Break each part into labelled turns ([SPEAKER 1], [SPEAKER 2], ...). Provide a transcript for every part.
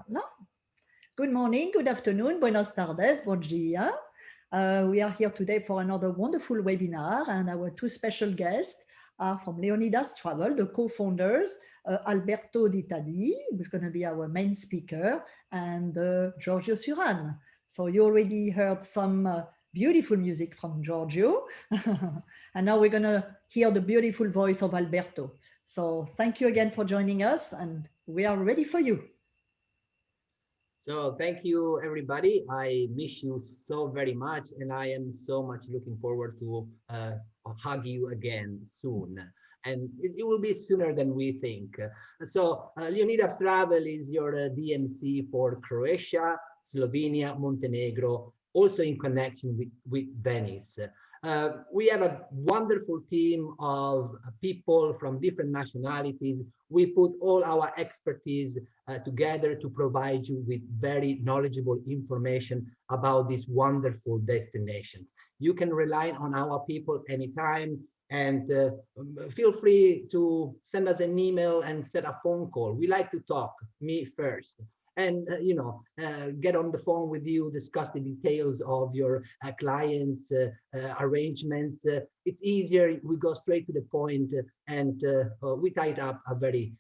[SPEAKER 1] Voilà. Good morning, good afternoon, buenos tardes, bom dia. We are here today for another wonderful webinar, and our two special guests are from Leonidas Travel, the co-founders, Alberto Di Tadi, who's going to be our main speaker, and Giorgio Suran. So you already heard some beautiful music from Giorgio, and now we're going to hear the beautiful voice of Alberto. So thank you again for joining us, and we are ready for you.
[SPEAKER 2] So thank you, everybody. I miss you so very much, and I am so much looking forward to hug you again soon. And it will be sooner than we think. Leonidas Travel is your DMC for Croatia, Slovenia, Montenegro, also in connection with Venice. We have a wonderful team of people from different nationalities. We put all our expertise together to provide you with very knowledgeable information about these wonderful destinations. You can rely on our people anytime, and feel free to send us an email and set a phone call. We like to talk, me first, and get on the phone with you, discuss the details of your client arrangements. It's easier, we go straight to the point, and we tied up a very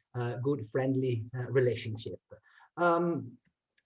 [SPEAKER 2] good, friendly relationship.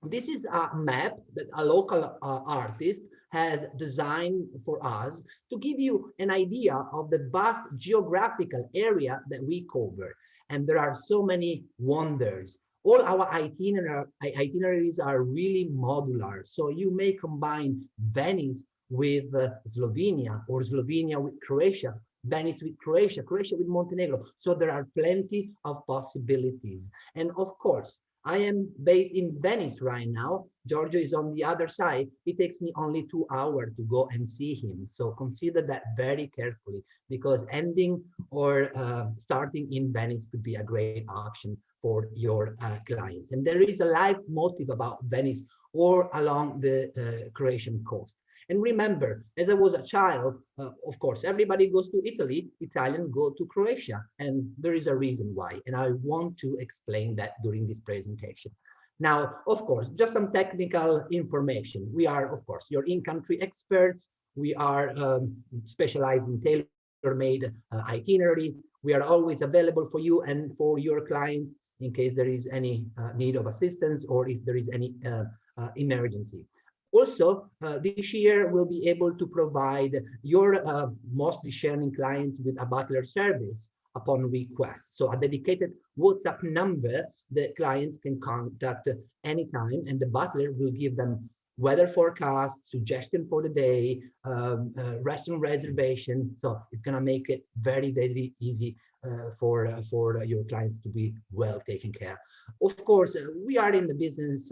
[SPEAKER 2] This is a map that a local artist has designed for us to give you an idea of the vast geographical area that we cover. And there are so many wonders. All our itineraries are really modular. So you may combine Venice with Slovenia, or Slovenia with Croatia, Venice with Croatia, Croatia with Montenegro. So there are plenty of possibilities. And of course, I am based in Venice right now. Giorgio is on the other side. It takes me only 2 hours to go and see him. So consider that very carefully, because ending or starting in Venice could be a great option for your clients. And there is a life motive about Venice or along the Croatian coast. And remember, as I was a child, of course, everybody goes to Italy, Italians go to Croatia, and there is a reason why. And I want to explain that during this presentation. Now, of course, just some technical information. We are, of course, your in-country experts. We are specialized in tailor-made itinerary. We are always available for you and for your clients in case there is any need of assistance or if there is any emergency. Also, this year we'll be able to provide your most discerning clients with a butler service upon request. So a dedicated WhatsApp number that clients can contact anytime, and the butler will give them weather forecast, suggestion for the day, restaurant reservation. So it's gonna make it very, very easy for your clients to be well taken care. Of course, we are in the business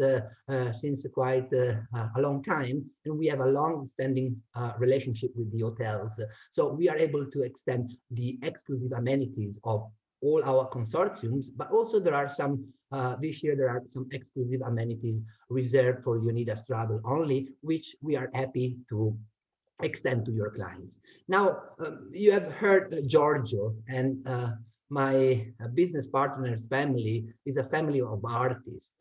[SPEAKER 2] since quite a long time, and we have a long-standing relationship with the hotels. So we are able to extend the exclusive amenities of all our consortiums, but also there are some, this year there are some exclusive amenities reserved for Leonidas Travel only, which we are happy to extend to your clients. Now, you have heard Giorgio, and my business partner's family is a family of artists.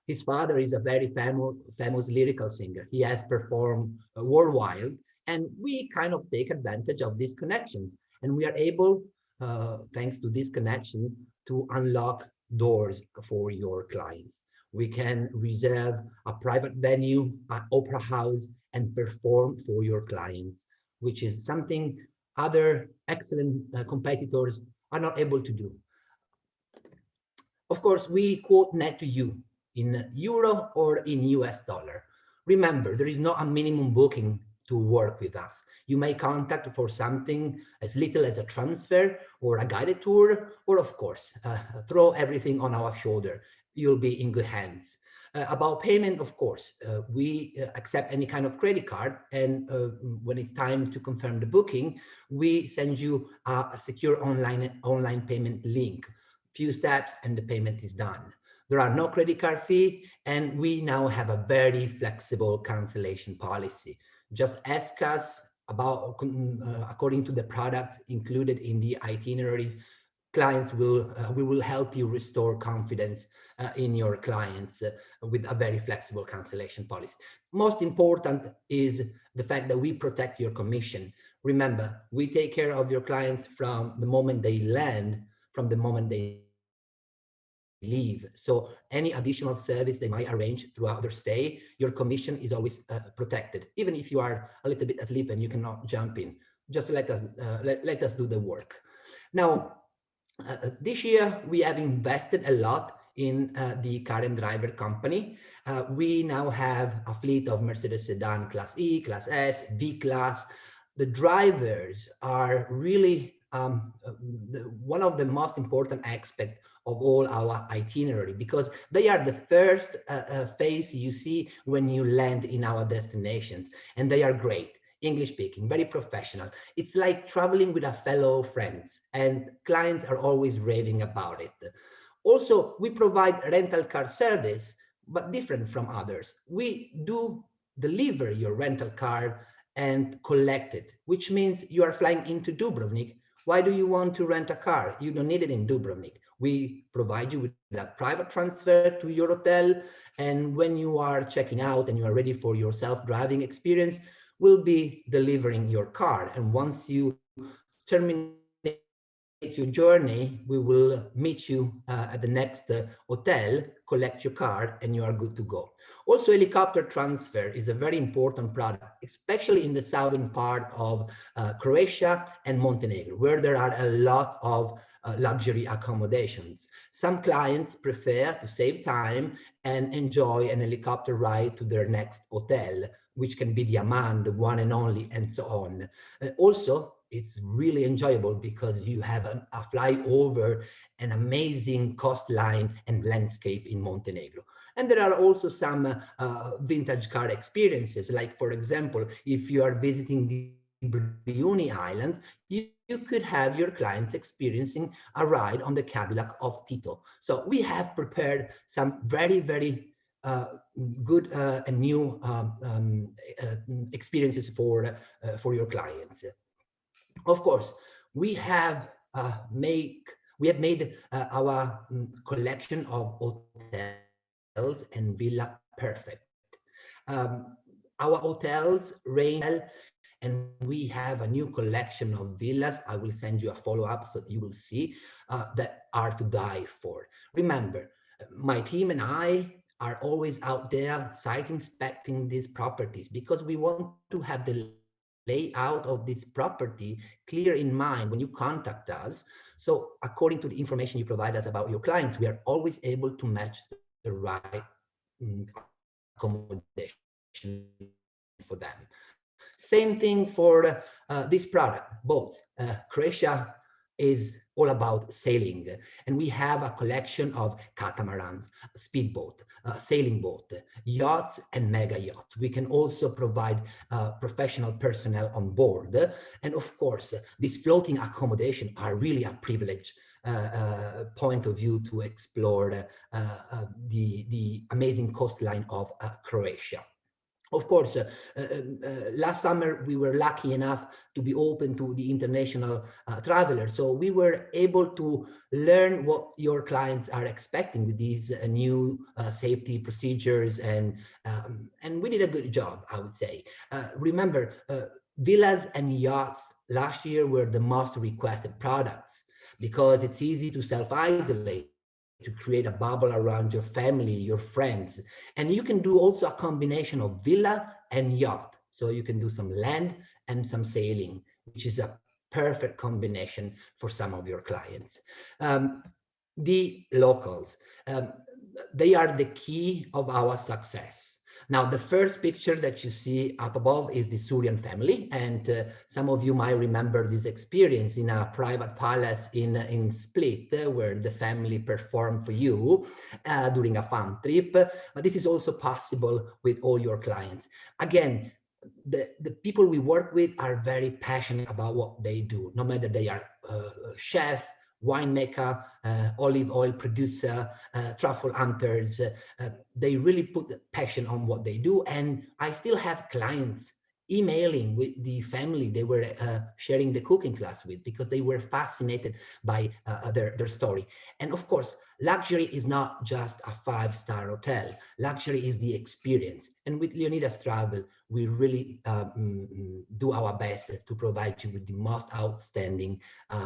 [SPEAKER 2] His father is a very famous lyrical singer. He has performed worldwide, and we kind of take advantage of these connections. And we are able, thanks to this connection, to unlock doors for your clients. We can reserve a private venue, an opera house, and perform for your clients, which is something other excellent competitors are not able to do. Of course, we quote net to you in euro or in US dollar. Remember, there is not a minimum booking to work with us. You may contact for something as little as a transfer or a guided tour, or of course, throw everything on our shoulder. You'll be in good hands. About payment, of course, we accept any kind of credit card, and when it's time to confirm the booking, we send you a secure online payment link. Few steps and the payment is done. There are no credit card fee, and we now have a very flexible cancellation policy. Just ask us about, according to the products included in the itineraries, clients will we will help you restore confidence in your clients with a very flexible cancellation policy. Most important is the fact that we protect your commission. Remember, we take care of your clients from the moment they land, from the moment they leave. So any additional service they might arrange throughout their stay, your commission is always protected. Even if you are a little bit asleep and you cannot jump in, just let us do the work. Now, this year we have invested a lot in the car and driver company. We now have a fleet of Mercedes sedan Class E, Class S, V Class. The drivers are really one of the most important aspects of all our itinerary, because they are the first face you see when you land in our destinations, and they are great. English speaking, very professional. It's like traveling with a fellow friends, and clients are always raving about it. Also, we provide rental car service, but different from others. We do deliver your rental car and collect it, which means you are flying into Dubrovnik. Why do you want to rent a car? You don't need it in Dubrovnik. We provide you with a private transfer to your hotel, and when you are checking out and you are ready for your self-driving experience, we'll be delivering your car. And once you terminate your journey, we will meet you at the next hotel, collect your car, and you are good to go. Also, helicopter transfer is a very important product, especially in the southern part of Croatia and Montenegro, where there are a lot of luxury accommodations. Some clients prefer to save time and enjoy an helicopter ride to their next hotel, which can be the Amman, the one and only, and so on. Also, it's really enjoyable because you have a flyover an amazing coastline and landscape in Montenegro. And there are also some vintage car experiences, like, for example, if you are visiting the Brioni Islands, you could have your clients experiencing a ride on the Cadillac of Tito. So we have prepared some very, very good and new experiences for your clients. Of course, we have made our collection of hotels and villa perfect. Um, our hotels range and we have a new collection of villas. I will send you a follow-up so you will see that are to die for. Remember, my team and I are always out there site inspecting these properties because we want to have the layout of this property clear in mind when you contact us. So according to the information you provide us about your clients, we are always able to match the right accommodation for them. Same thing for this product, boats. Croatia is all about sailing, and we have a collection of catamarans, speedboat, sailing boat, yachts, and mega yachts. We can also provide professional personnel on board. And of course, these floating accommodation are really a privilege point of view to explore the amazing coastline of Croatia. Of course, last summer we were lucky enough to be open to the international travelers. So we were able to learn what your clients are expecting with these new safety procedures, and we did a good job, I would say. Remember, villas and yachts last year were the most requested products because it's easy to self-isolate, to create a bubble around your family, your friends. And you can do also a combination of villa and yacht. So you can do some land and some sailing, which is a perfect combination for some of your clients. The locals, they are the key of our success. Now, the first picture that you see up above is the Surian family, and some of you might remember this experience in a private palace in Split, where the family performed for you during a fun trip. But this is also possible with all your clients. Again, the people we work with are very passionate about what they do, no matter they are chef, winemaker, olive oil producer, truffle hunters. They really put the passion on what they do. And I still have clients emailing with the family they were sharing the cooking class with, because they were fascinated by their story. And of course, luxury is not just a five-star hotel. Luxury is the experience. And with Leonidas Travel, we really do our best to provide you with the most outstanding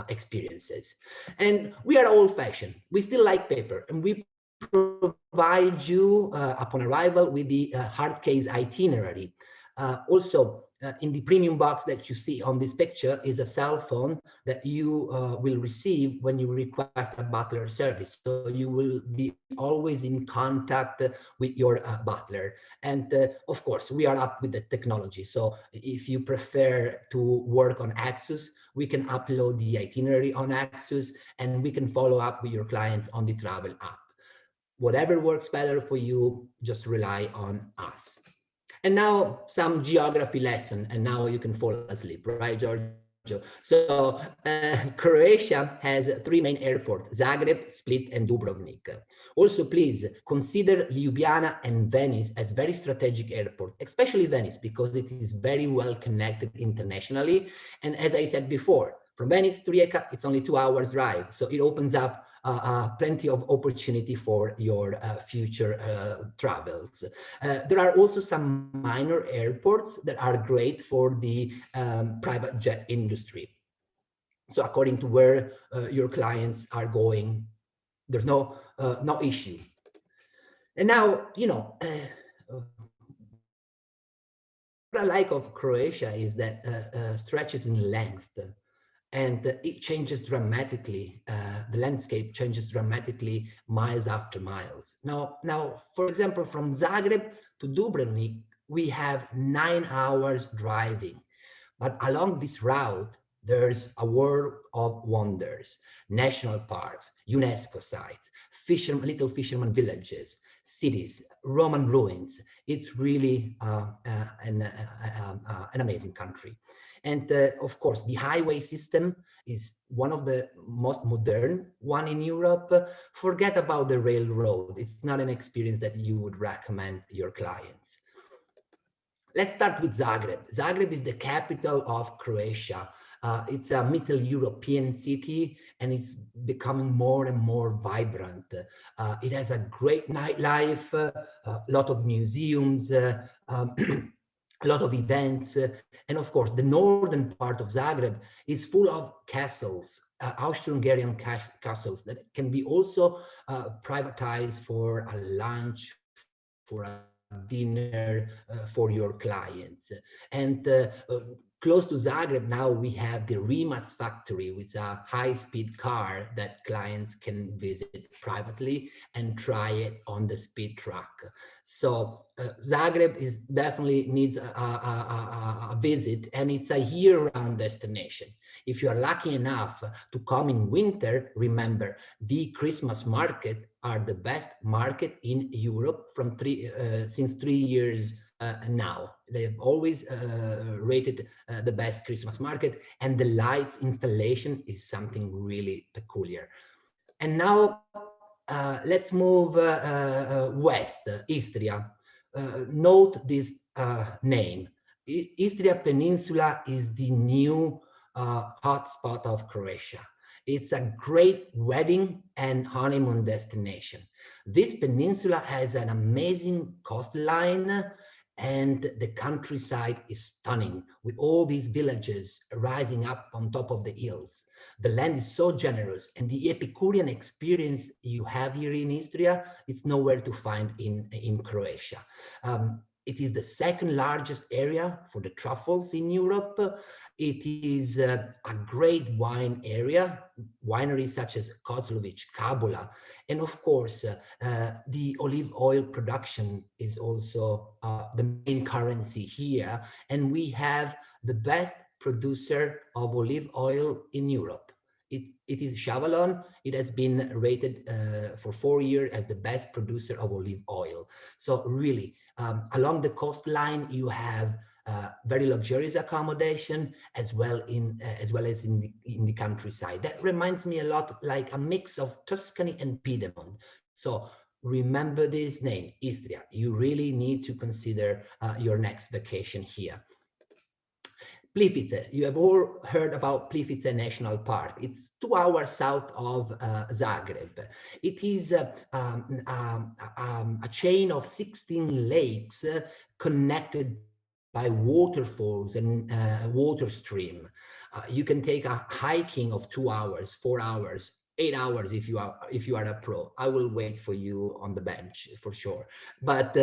[SPEAKER 2] experiences. And we are old-fashioned. We still like paper, and we provide you upon arrival with the hard case itinerary. Also, in the premium box that you see on this picture is a cell phone that you will receive when you request a butler service. So you will be always in contact with your butler. And of course, we are up with the technology. So if you prefer to work on Axus, we can upload the itinerary on Axus, and we can follow up with your clients on the travel app. Whatever works better for you, just rely on us. And now some geography lesson, and now you can fall asleep, right, Giorgio? So Croatia has three main airports: Zagreb, Split, and Dubrovnik. Also, please consider Ljubljana and Venice as very strategic airports, especially Venice, because it is very well connected internationally. And as I said before, from Venice to Rijeka, it's only 2 hours drive. So it opens up plenty of opportunity for your future travels. There are also some minor airports that are great for the private jet industry. So according to where your clients are going, there's no issue. And now, what I like of Croatia is that stretches in length, and it changes dramatically. The landscape changes dramatically miles after miles. Now, for example, from Zagreb to Dubrovnik, we have 9 hours driving. But along this route, there's a world of wonders: national parks, UNESCO sites, little fisherman villages, cities, Roman ruins. It's really an amazing country. And of course, the highway system is one of the most modern one in Europe. Forget about the railroad. It's not an experience that you would recommend your clients. Let's start with Zagreb. Zagreb is the capital of Croatia. It's a Middle European city, and it's becoming more and more vibrant. It has a great nightlife, a lot of museums, a lot of events, and of course, the northern part of Zagreb is full of castles, Austro-Hungarian castles that can be also privatized for a lunch, for a dinner, for your clients. And close to Zagreb now we have the Rimac factory, with a high-speed car that clients can visit privately and try it on the speed truck. So Zagreb is definitely needs a visit, and it's a year-round destination. If you are lucky enough to come in winter, remember, the Christmas market are the best market in Europe since 3 years now. They've always rated the best Christmas market, and the lights installation is something really peculiar. And now let's move west, Istria. Note this name. Istria Peninsula is the new hotspot of Croatia. It's a great wedding and honeymoon destination. This peninsula has an amazing coastline, and the countryside is stunning, with all these villages rising up on top of the hills. The land is so generous, and the Epicurean experience you have here in Istria, it's nowhere to find in Croatia. It is the second largest area for the truffles in Europe. It is a great wine area, wineries such as Kozlovic, Kabula, and of course, the olive oil production is also the main currency here. And we have the best producer of olive oil in Europe. It is Chavalon. It has been rated for 4 years as the best producer of olive oil. So really, along the coastline, you have very luxurious accommodation, as well as in the countryside. That reminds me a lot like a mix of Tuscany and Piedmont. So remember this name, Istria. You really need to consider your next vacation here. Plivice, you have all heard about Plivice National Park. It's 2 hours south of Zagreb. It is a chain of 16 lakes connected by waterfalls and water stream. You can take a hiking of 2 hours, 4 hours, 8 hours if you are a pro. I will wait for you on the bench for sure. But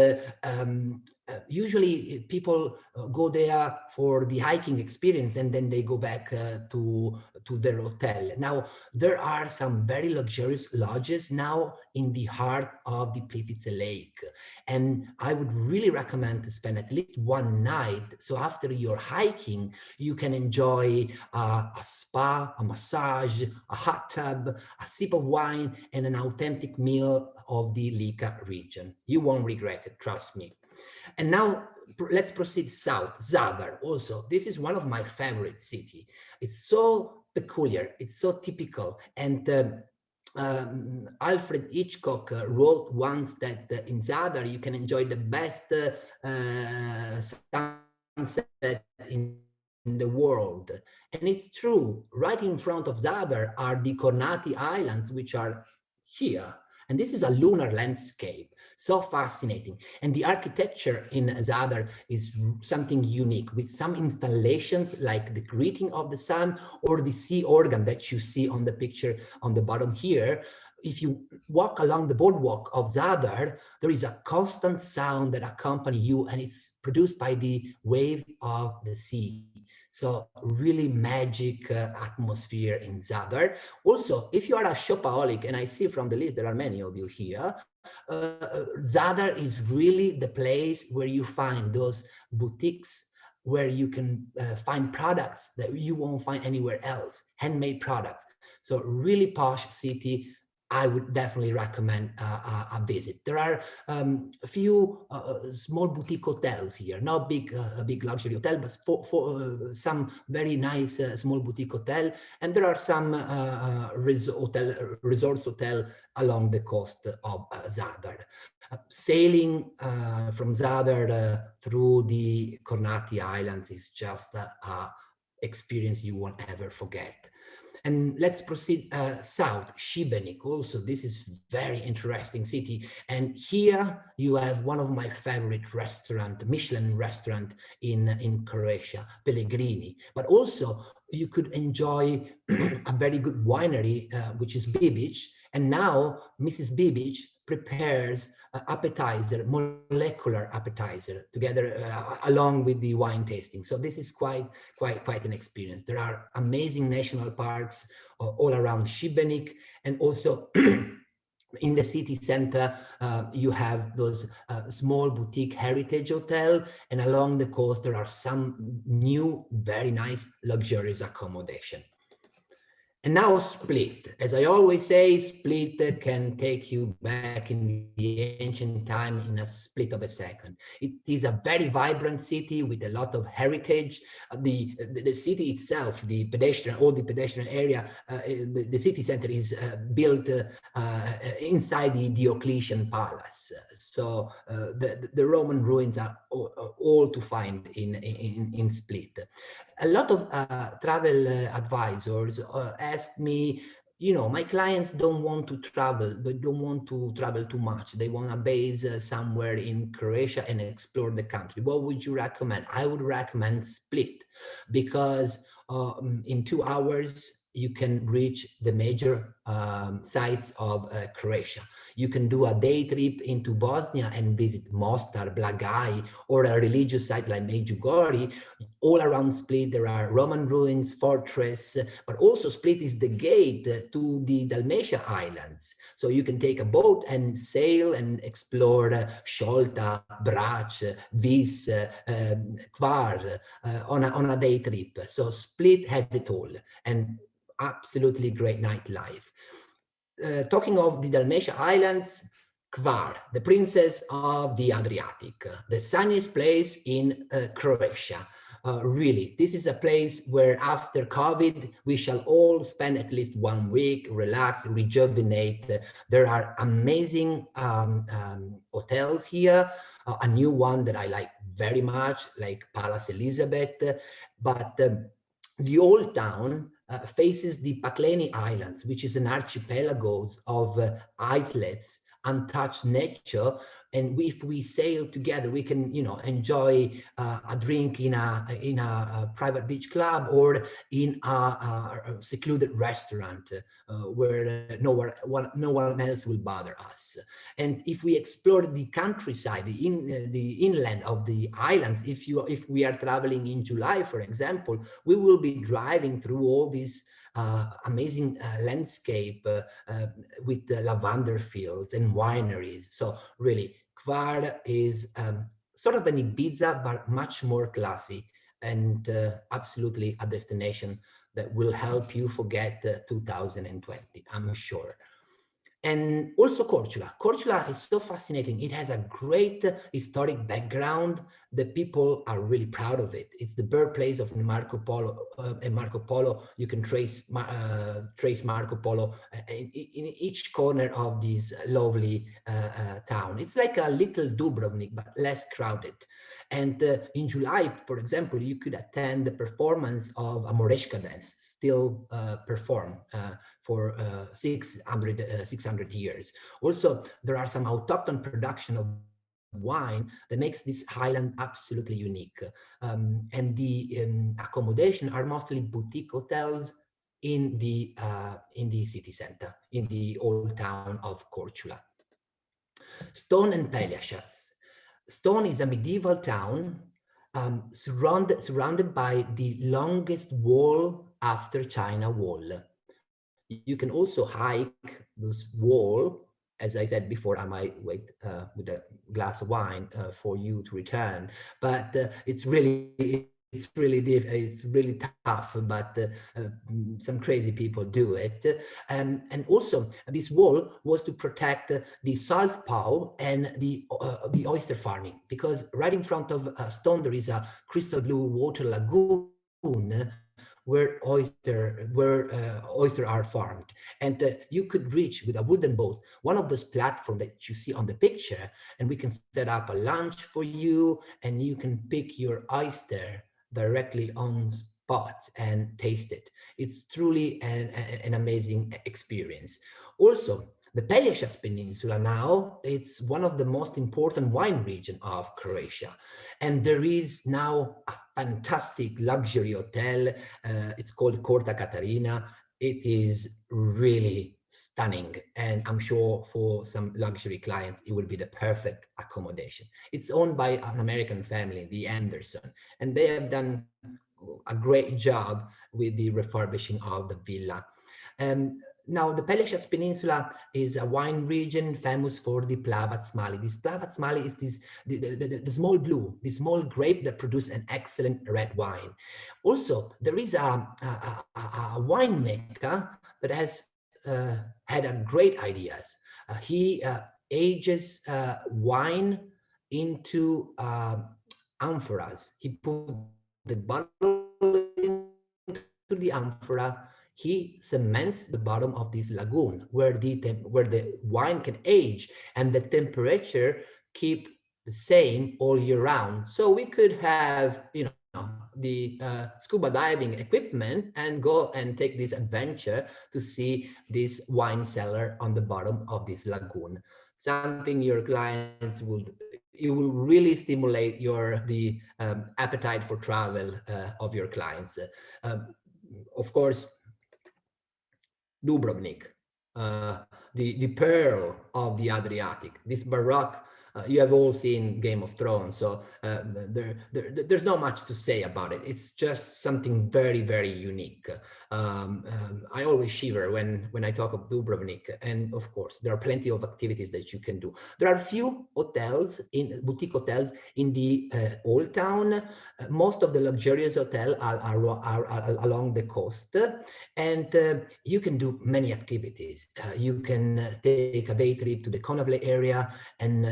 [SPEAKER 2] usually people go there for the hiking experience and then they go back to their hotel. Now there are some very luxurious lodges now in the heart of the Plivice Lake, and I would really recommend to spend at least one night. So after your hiking, you can enjoy a spa, a massage, a hot tub, a sip of wine, and an authentic meal of the Lika region. You won't regret it, trust me. And now let's proceed south. Zadar also. This is one of my favorite city. It's so peculiar. It's so typical. And Alfred Hitchcock wrote once that in Zadar you can enjoy the best sunset in the world. And it's true. Right in front of Zadar are the Kornati Islands, which are here. And this is a lunar landscape, so fascinating. And the architecture in Zadar is something unique, with some installations like the greeting of the sun or the sea organ that you see on the picture on the bottom here. If you walk along the boardwalk of Zadar, there is a constant sound that accompanies you, and it's produced by the wave of the sea. So really magic atmosphere in Zadar. Also, if you are a shopaholic, and I see from the list there are many of you here, Zadar is really the place where you find those boutiques where you can find products that you won't find anywhere else, handmade products. So really posh city. I would definitely recommend a visit. There are a few small boutique hotels here, not big luxury hotel, but for some very nice small boutique hotel. And there are some resorts hotel along the coast of Zadar. Sailing from Zadar through the Kornati Islands is just a experience you won't ever forget. And let's proceed south, Šibenik. Also, this is very interesting city. And here you have one of my favorite restaurant, Michelin restaurant in Croatia, Pellegrini. But also you could enjoy a very good winery, which is Bibic. And now Mrs. Bibic prepares appetizer, molecular appetizer, together along with the wine tasting. So this is quite an experience. There are amazing national parks all around Šibenik, and also in the city center, you have those small boutique heritage hotel, and along the coast there are some new, very nice, luxurious accommodation. And now Split. As I always say, Split can take you back in the ancient time in a split of a second. It is a very vibrant city with a lot of heritage. The city itself, the pedestrian, all the pedestrian area, the city center is built inside the Diocletian Palace. So the Roman ruins are all to find in Split. A lot of travel advisors ask me, my clients don't want to travel, but don't want to travel too much. They want to base somewhere in Croatia and explore the country. What would you recommend? I would recommend Split, because in 2 hours, you can reach the major sites of Croatia. You can do a day trip into Bosnia and visit Mostar, Blagaj, or a religious site like Medjugorje. All around Split, there are Roman ruins, fortress, but also Split is the gate to the Dalmatia Islands. So you can take a boat and sail and explore Šolta, Brač, Vis, Hvar on a day trip. So Split has it all, and absolutely great nightlife. Talking of the Dalmatia Islands, Hvar, the princess of the Adriatic, the sunniest place in Croatia. Really, this is a place where after COVID, we shall all spend at least 1 week, relax, rejuvenate. There are amazing hotels here. a new one that I like very much, like Palace Elizabeth. But the old town faces the Pakleni Islands, which is an archipelago of islets, untouched nature. And if we sail together, we can, enjoy a drink in a private beach club, or in a secluded restaurant where no one else will bother us. And if we explore the countryside, the inland of the islands, if we are traveling in July, for example, we will be driving through all these amazing landscape with lavender fields and wineries. So really, Kvar is sort of an Ibiza, but much more classy, and absolutely a destination that will help you forget 2020, I'm sure. And also Corčula. Corčula is so fascinating. It has a great historic background. The people are really proud of it. It's the birthplace of Marco Polo. And Marco Polo, you can trace Marco Polo in each corner of this lovely town. It's like a little Dubrovnik, but less crowded. And in July, for example, you could attend the performance of a Moreshka dance, still performed for 600 years. Also, there are some autochthon production of wine that makes this highland absolutely unique. And the accommodation are mostly boutique hotels in the city center, in the old town of Corčula. Stone and Pelješac. Stone is a medieval town surrounded by the longest wall after China Wall. You can also hike this wall. As I said before, I might wait with a glass of wine for you to return. But it's really tough. But some crazy people do it. And also, this wall was to protect the salt pow and the oyster farming, because right in front of Stone there is a crystal blue water lagoon where oyster are farmed, and you could reach with a wooden boat one of those platforms that you see on the picture, and we can set up a lunch for you, and you can pick your oyster directly on spot and taste it. It's truly an amazing experience. Also, the Pelješac Peninsula now, it's one of the most important wine region of Croatia. And there is now a fantastic luxury hotel. It's called Corta Catarina. It is really stunning. And I'm sure for some luxury clients, it would be the perfect accommodation. It's owned by an American family, the Anderson, and they have done a great job with the refurbishing of the villa. Now, the Pelješac Peninsula is a wine region famous for the Plavac Mali. This Plavac Mali is the small blue, the small grape that produces an excellent red wine. Also, there is a winemaker that has had a great ideas. He ages wine into amphoras. He put the bottle into the amphora. He cements the bottom of this lagoon where the wine can age, and the temperature keep the same all year round. So we could have, the scuba diving equipment and go and take this adventure to see this wine cellar on the bottom of this lagoon. Something your clients would, it will really stimulate the appetite for travel of your clients. Of course, Dubrovnik, the pearl of the Adriatic, this Baroque. You have all seen Game of Thrones, so there's not much to say about it. It's just something very, very unique. I always shiver when I talk of Dubrovnik, and of course, there are plenty of activities that you can do. There are few hotels, boutique hotels in the old town. Most of the luxurious hotels are along the coast, and you can do many activities. You can take a day trip to the Konavle area and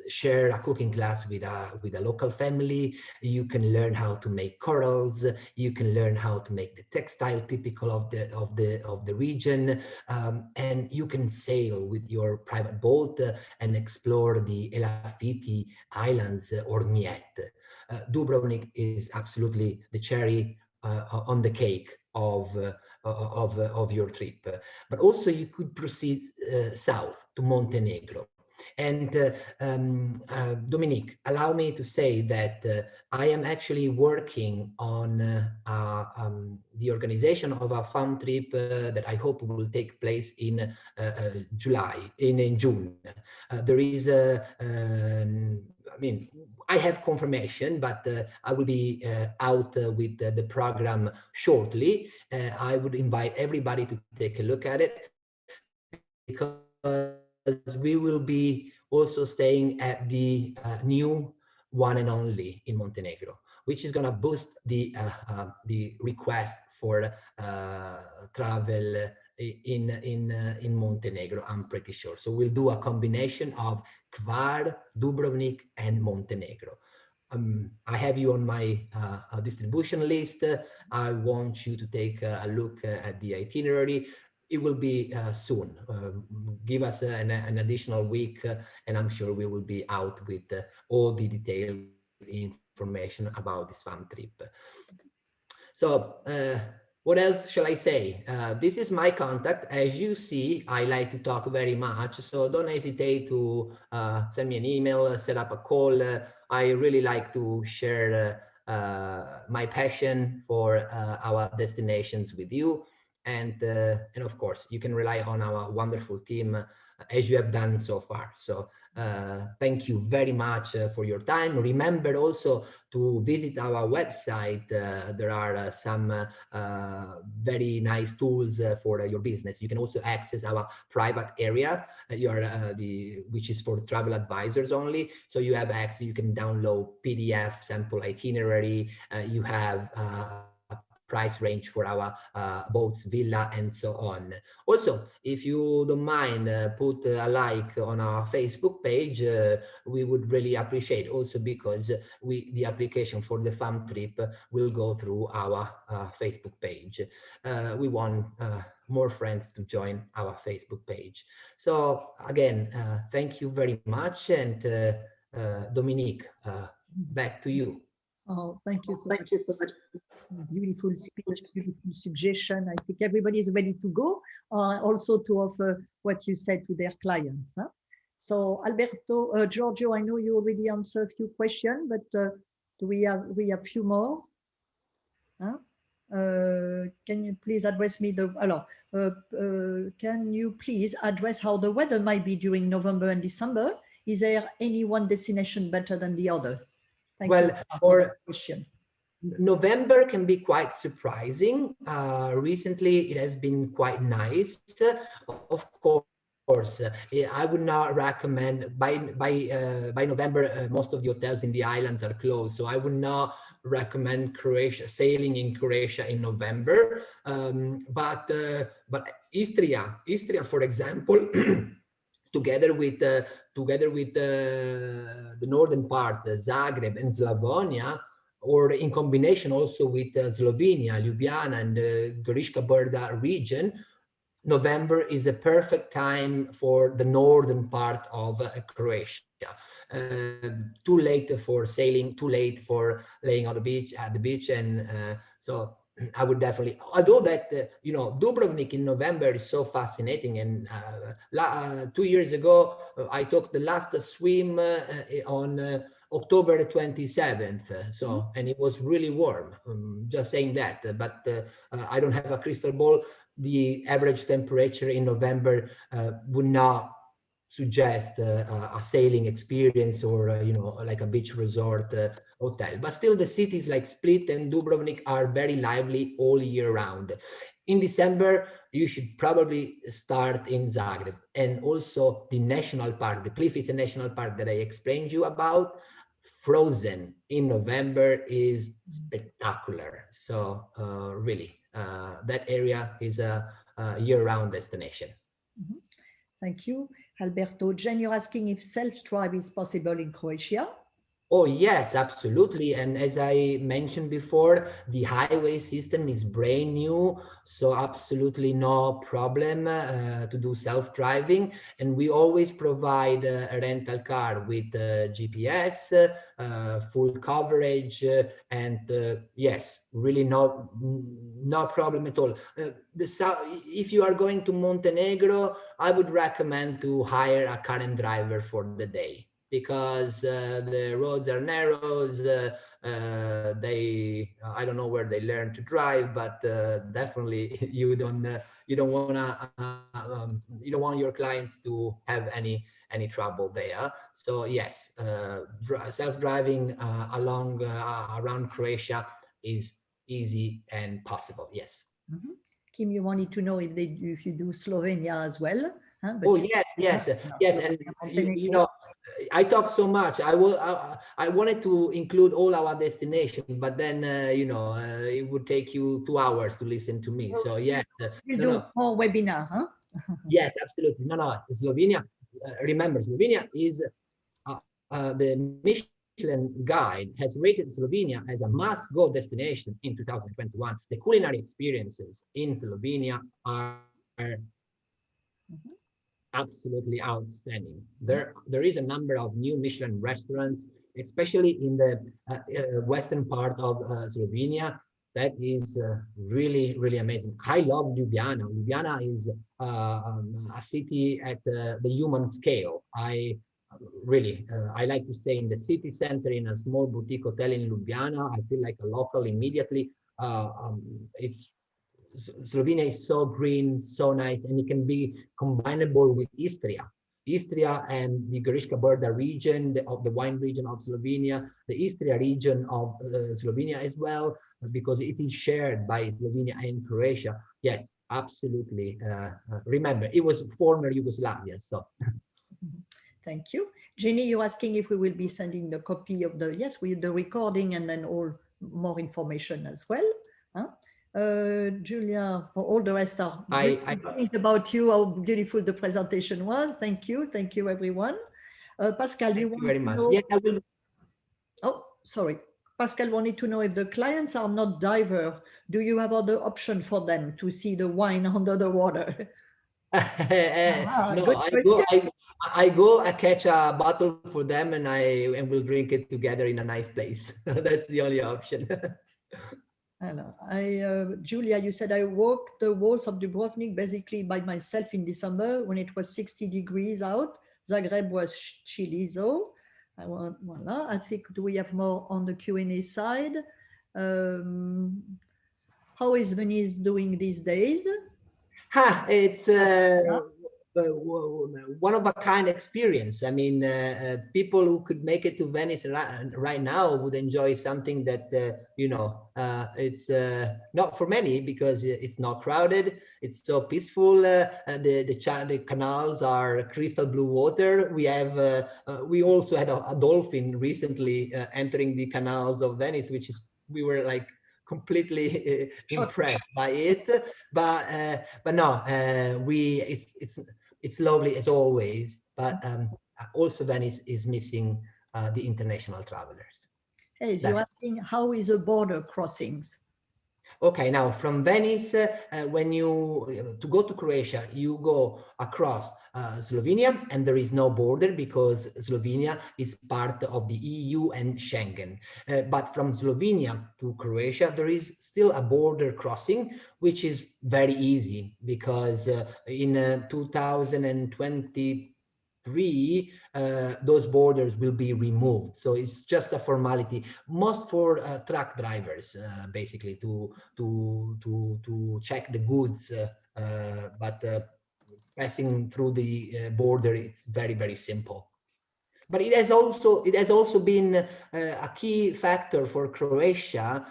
[SPEAKER 2] share a cooking class with a local family. You can learn how to make corals. You can learn how to make the textile typical of the region, and you can sail with your private boat and explore the Elafiti Islands or Miette. Dubrovnik is absolutely the cherry on the cake of your trip. But also you could proceed south to Montenegro. And Dominique, allow me to say that I am actually working on the organization of a fun trip that I hope will take place in June. There is I mean, I have confirmation, but I will be out with the program shortly. I would invite everybody to take a look at it because we will be also staying at the new one and only in Montenegro, which is going to boost the request for travel in Montenegro. I'm pretty sure. So we'll do a combination of Hvar, Dubrovnik, and Montenegro. I have you on my distribution list. I want you to take a look at the itinerary. It will be soon. Give us an additional week, and I'm sure we will be out with all the detailed information about this fun trip. So, what else shall I say? This is my contact. As you see, I like to talk very much, so don't hesitate to send me an email, set up a call. I really like to share my passion for our destinations with you. And of course, you can rely on our wonderful team as you have done so far. So thank you very much for your time. Remember also to visit our website. There are some very nice tools for your business. You can also access our private area, which is for travel advisors only. So you have access, you can download PDF, sample itinerary, you have price range for our boats, villa, and so on. Also, if you don't mind, put a like on our Facebook page. We would really appreciate, also because the application for the fun trip will go through our Facebook page. We want more friends to join our Facebook page. So again, thank you very much. And Dominique, back to you.
[SPEAKER 1] Oh, thank you so
[SPEAKER 2] Thank
[SPEAKER 1] much.
[SPEAKER 2] you so much.
[SPEAKER 1] Beautiful speech, beautiful suggestion. I think everybody is ready to go, also to offer what you said to their clients. Huh? So Alberto, Giorgio, I know you already answered a few questions, but do we have few more? Huh? Can you please address me can you please address how the weather might be during November and December? Is there any one destination better than the other? Thank you for the question.
[SPEAKER 2] November can be quite surprising. Recently, it has been quite nice. Of course, I would not recommend by November. Most of the hotels in the islands are closed, so I would not recommend sailing in Croatia in November. But Istria, for example. Together with the northern part, Zagreb and Slavonia, or in combination also with Slovenia, Ljubljana, and the Goriška Brda region, November is a perfect time for the northern part of Croatia. Too late for sailing, too late for laying on the beach, and so I would definitely, although that, Dubrovnik in November is so fascinating. And 2 years ago, I took the last swim on October 27th. And it was really warm, just saying that. But I don't have a crystal ball. The average temperature in November would not suggest a sailing experience or like a beach resort hotel. But still, the cities like Split and Dubrovnik are very lively all year round. In December, you should probably start in Zagreb, and also the national park, the Plitvice National Park that I explained you about. Frozen in November is spectacular. So really, that area is a year-round destination.
[SPEAKER 1] Thank you. Alberto, Jen, you're asking if self-drive is possible in Croatia.
[SPEAKER 2] Oh, yes, absolutely. And as I mentioned before, the highway system is brand new, so absolutely no problem to do self-driving. And we always provide a rental car with GPS, full coverage, and yes, really no problem at all. If you are going to Montenegro, I would recommend to hire a car and driver for the day because the roads are narrows. I don't know where they learn to drive, but definitely you don't you don't want your clients to have any trouble there. So yes, self-driving around Croatia is easy and possible. Yes.
[SPEAKER 1] Mhm. Kim, you wanted to know if you do Slovenia as well, huh?
[SPEAKER 2] Oh
[SPEAKER 1] But you,
[SPEAKER 2] yes,
[SPEAKER 1] huh?
[SPEAKER 2] yes,
[SPEAKER 1] No,
[SPEAKER 2] yes, and
[SPEAKER 1] Slovenia,
[SPEAKER 2] you
[SPEAKER 1] Montenegro.
[SPEAKER 2] know, I talk so much. I wanted to include all our destinations, but then it would take you 2 hours to listen to me.
[SPEAKER 1] We'll,
[SPEAKER 2] So
[SPEAKER 1] we'll
[SPEAKER 2] yes,
[SPEAKER 1] we'll
[SPEAKER 2] no,
[SPEAKER 1] do
[SPEAKER 2] no,
[SPEAKER 1] more webinar, huh?
[SPEAKER 2] yes, absolutely, no, no. Slovenia, remember, Slovenia is the Michelin Guide has rated Slovenia as a must-go destination in 2021. The culinary experiences in Slovenia are
[SPEAKER 1] Mhm.
[SPEAKER 2] absolutely outstanding. There is a number of new Michelin restaurants, especially in the western part of Slovenia. That is really amazing. I love Ljubljana. Ljubljana is a city at the human scale. I like to stay in the city center in a small boutique hotel in Ljubljana. I feel like a local immediately. It's Slovenia is so green, so nice, and it can be combinable with Istria. Istria and the Goriška Brda region of the wine region of Slovenia, the Istria region of Slovenia as well, because it is shared by Slovenia and Croatia. Yes, absolutely. Remember, it was former Yugoslavia. So
[SPEAKER 1] Mhm. Thank you. Jenny, you're asking if we will be sending the copy of yes, with the recording and then all more information as well. Huh? Julia, for all the rest are
[SPEAKER 2] I
[SPEAKER 1] beautiful things about you, how beautiful the presentation was. Thank you. Thank you, everyone. Pascal, you
[SPEAKER 2] thank you
[SPEAKER 1] want
[SPEAKER 2] very
[SPEAKER 1] to
[SPEAKER 2] much.
[SPEAKER 1] know?
[SPEAKER 2] Yeah, I will.
[SPEAKER 1] Oh, sorry. Pascal wanted to know if the clients are not diver, do you have other option for them to see the wine under the water? Ah,
[SPEAKER 2] No,
[SPEAKER 1] good question.
[SPEAKER 2] I catch a bottle for them and we'll drink it together in a nice place. That's the only option.
[SPEAKER 1] Alors, Julia, you said I walked the walls of Dubrovnik basically by myself in December when it was 60 degrees out. Zagreb was chilly, so voila. I think do we have more on the Q&A side? Um, how is Venice doing these days?
[SPEAKER 2] It's
[SPEAKER 1] Yeah,
[SPEAKER 2] one of a kind experience. I mean, people who could make it to Venice right now would enjoy something that it's not for many because it's not crowded. It's so peaceful. The canals are crystal blue water. We also had a dolphin recently entering the canals of Venice, which is we were like completely
[SPEAKER 1] short.
[SPEAKER 2] impressed by it. But no, it's lovely as always. But also Venice is missing the international travelers.
[SPEAKER 1] Hey, you're
[SPEAKER 2] Definitely.
[SPEAKER 1] asking how is the border crossings?
[SPEAKER 2] Okay, now from Venice, when you to go to Croatia, you go across Slovenia, and there is no border because Slovenia is part of the EU and Schengen. But from Slovenia to Croatia, there is still a border crossing, which is very easy because in 2020 those borders will be removed. So it's just a formality, most for truck drivers, basically to check the goods. But passing through the border, it's very simple. But it has also been a key factor for Croatia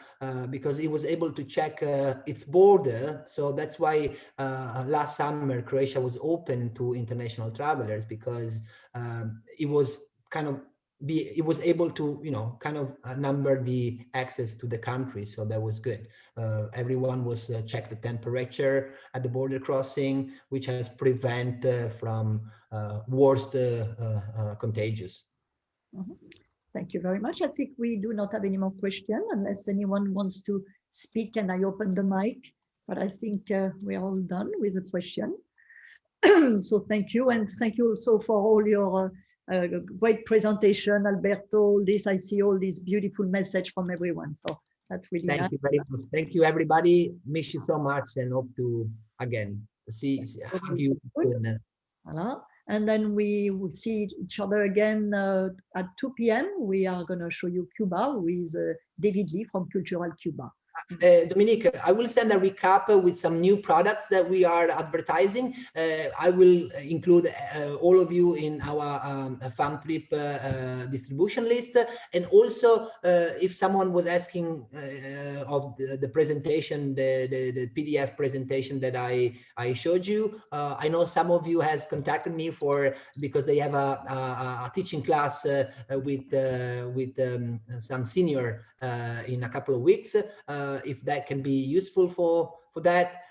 [SPEAKER 2] because it was able to check its border. So that's why last summer Croatia was open to international travelers because it was kind of it was able to, kind of number the access to the country. So that was good. Everyone was check the temperature at the border crossing, which has prevent from worst contagious.
[SPEAKER 1] Mhm. Thank you very much. I think we do not have any more questions unless anyone wants to speak and I open the mic. But I think we are all done with the question. So thank you. And thank you also for all your great presentation, Alberto. All this, I see all these beautiful message from everyone. So that's really
[SPEAKER 2] Thank
[SPEAKER 1] nice.
[SPEAKER 2] you very much. Thank you, everybody. Miss you so much and hope to, again, hug you soon.
[SPEAKER 1] Voilà. And then we will see each other again at 2 p.m. We are going to show you Cuba with David Lee from Cultural Cuba.
[SPEAKER 2] Dominique, I will send a recap with some new products that we are advertising. I will include all of you in our farm trip distribution list. And also, if someone was asking of the presentation, the PDF presentation that I showed you, I know some of you has contacted me because they have a teaching class with some senior in a couple of weeks. If that can be useful for that,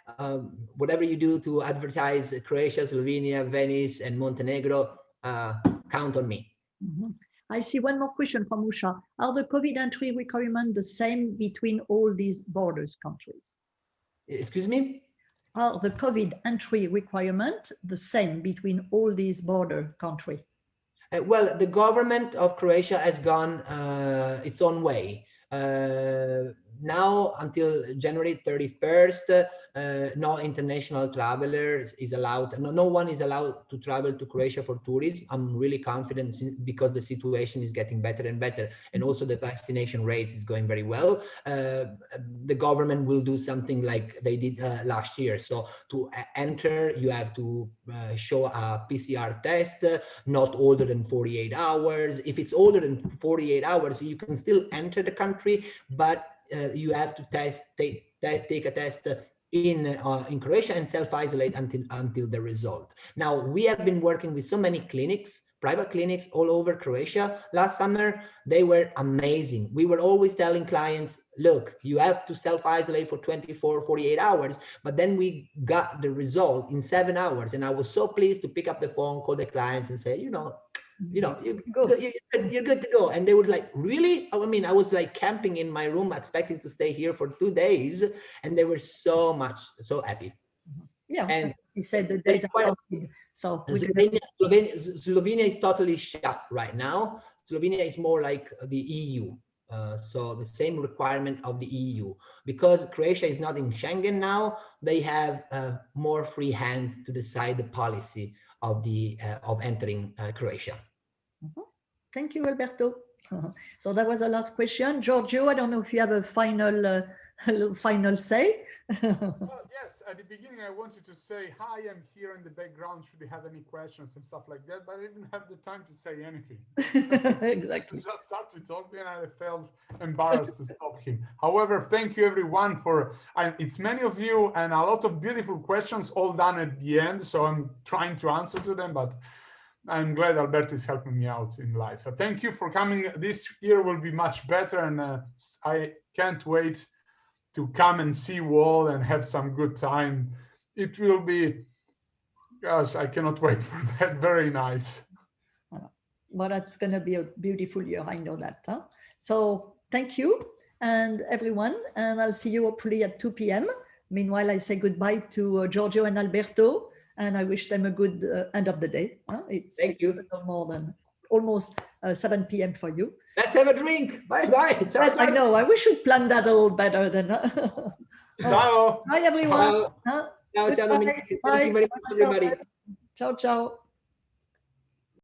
[SPEAKER 2] whatever you do to advertise Croatia, Slovenia, Venice, and Montenegro, count on me.
[SPEAKER 1] Mm-hmm. I see one more question from Usha. Are the COVID entry requirements the same between all these borders countries?
[SPEAKER 2] Excuse me?
[SPEAKER 1] Are the COVID entry requirements the same between all these border countries?
[SPEAKER 2] Well, the government of Croatia has gone its own way. Now, until January 31st, no international traveler is allowed. No one is allowed to travel to Croatia for tourism. I'm really confident because the situation is getting better and better, and also the vaccination rate is going very well. The government will do something like they did last year. So to enter, you have to show a PCR test, not older than 48 hours. If it's older than 48 hours, you can still enter the country, but you have to take a test in Croatia and self-isolate until the result. Now, we have been working with so many clinics, private clinics all over Croatia last summer. They were amazing. We were always telling clients, look, you have to self-isolate for 24, 48 hours. But then we got the result in 7 hours. And I was so pleased to pick up the phone, call the clients and say, you're good to go. And they were like, really? I mean, I was like camping in my room, expecting to stay here for 2 days. And they were so happy.
[SPEAKER 1] Yeah,
[SPEAKER 2] and
[SPEAKER 1] you said the days are counted. So
[SPEAKER 2] Slovenia is totally shut right now. Slovenia is more like the EU. So the same requirement of the EU. Because Croatia is not in Schengen now, they have more free hands to decide the policy of entering Croatia.
[SPEAKER 1] Thank you, Alberto. So that was the last question. Giorgio, I don't know if you have a final say.
[SPEAKER 3] Well, yes, at the beginning I wanted to say, hi, I'm here in the background, should you have any questions and stuff like that, but I didn't have the time to say anything.
[SPEAKER 1] Exactly.
[SPEAKER 3] I just started talking and I felt embarrassed to stop him. However, thank you everyone it's many of you and a lot of beautiful questions all done at the end, so I'm trying to answer to them, but I'm glad Alberto is helping me out in life. Thank you for coming. This year will be much better, and I can't wait to come and see you all and have some good time. It will be, gosh, I cannot wait for that. Very nice.
[SPEAKER 1] Well, that's going to be a beautiful year. I know that. Huh? So thank you and everyone. And I'll see you hopefully at 2 p.m. Meanwhile, I say goodbye to Giorgio and Alberto, and I wish them a good end of the day. Huh? It's
[SPEAKER 2] Thank you.
[SPEAKER 1] More than almost 7 p.m. for you.
[SPEAKER 2] Let's have a drink. Bye-bye.
[SPEAKER 1] Yes, I know. We should plan that a little better than.
[SPEAKER 3] Ciao.
[SPEAKER 1] Bye, everyone.
[SPEAKER 2] Ciao, Dominique. Thank you very much, everybody.
[SPEAKER 1] Ciao, ciao.